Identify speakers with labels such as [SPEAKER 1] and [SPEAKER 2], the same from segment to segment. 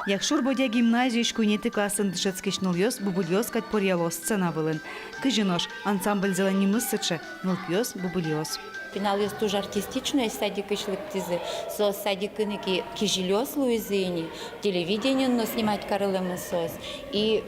[SPEAKER 1] Якшур бодя гимназию шкуйнети классын дышецкишнул йос, бубульёс кать порьяло сцена вылын. Кыжинош ансамбль зелени мысычы, нылпьёс бубульёс.
[SPEAKER 2] Финал есть тоже артистичный садик и шлыктизы. Со садикыники кижелёс луизини, телевидение но снимать карылым сос. И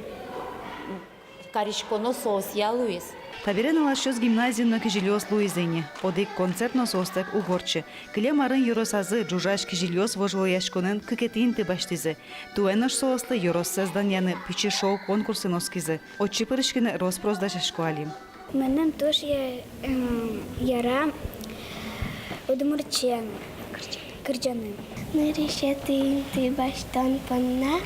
[SPEAKER 2] каришконо сос я луиз.
[SPEAKER 1] Табирен щось гимназии но кижелёс луизини. Одик концертно состек угорчы. Киле марын юросазы джужаш кижелёс вожло яшконен кыкетин ты баштизы. Туэнош сослы юрос созданияны пичи шоу конкурсы носкизы. Отчи пырышкины роспроздача шкуалим.
[SPEAKER 3] Менем теж є яра удмурчен, кирджанин. Нарішати ти баштан панна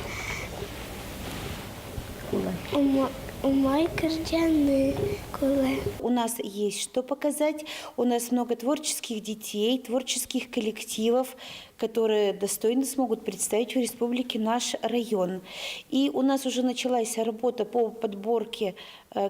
[SPEAKER 3] у мой кирджани куле.
[SPEAKER 4] У нас есть что показать. У нас много творческих детей, творческих коллективов, которые достойно смогут представить в республике наш район. И у нас уже началась работа по подборке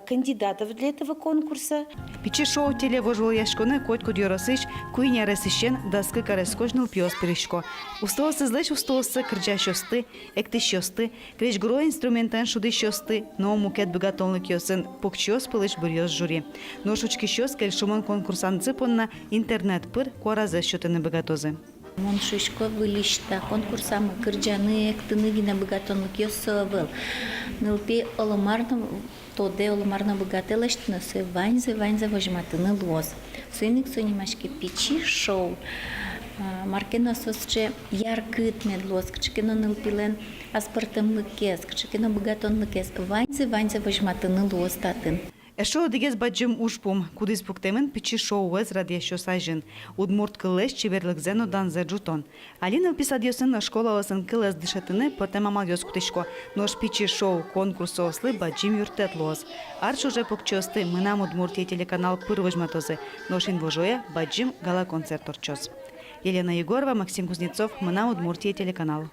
[SPEAKER 4] кандидатов для этого конкурса.
[SPEAKER 1] Пичи шоу теле вожло яшконы котку дьоросыч, куйня ресищен даскы карескожнул пьёс перешко. Усталосы злеч усталосы кырджа щосты, экты щосты, креш гро инструментен шуды щосты, но мукет богатонлык йосын покчёс пылыш бурьёс жюри. Ношучки щос кельшумон конкурсан цыпонна интернет пыр куаразы щотыны богатозы.
[SPEAKER 2] Моншишко вылишта конкурсам кырджаны эктыны гина богатонлык йосовыл. Нылпи оломарным тоде оломарно богателыштыны сой ваньзы вожматыны лоз. Сойник сонимашки пичи шоу. Маркено сосче яркыт медлоз, кчекено нылпилен аспартымлыкес, кчекено богатонлыкес. Ваньзы вожматыны лоз татын.
[SPEAKER 1] Эшо дигез баджим ушпум, кудис пуктемен пичи шоу вез радия що сайжин. Удмурт кылеш чеверлык зено дан зе джутон. Алина писад йосын школа ласын кылес дышатыны потемамал йос кутешко. Нош пичи шоу конкурсо ослы баджим юртет лоз. Арш уже покчосты мынам Удмуртия телеканал пырвыжматозы. Ношин вожоя баджим гала концерт орчоз. Елена Егорова, Максим Кузнецов, мынам Удмуртия телеканал.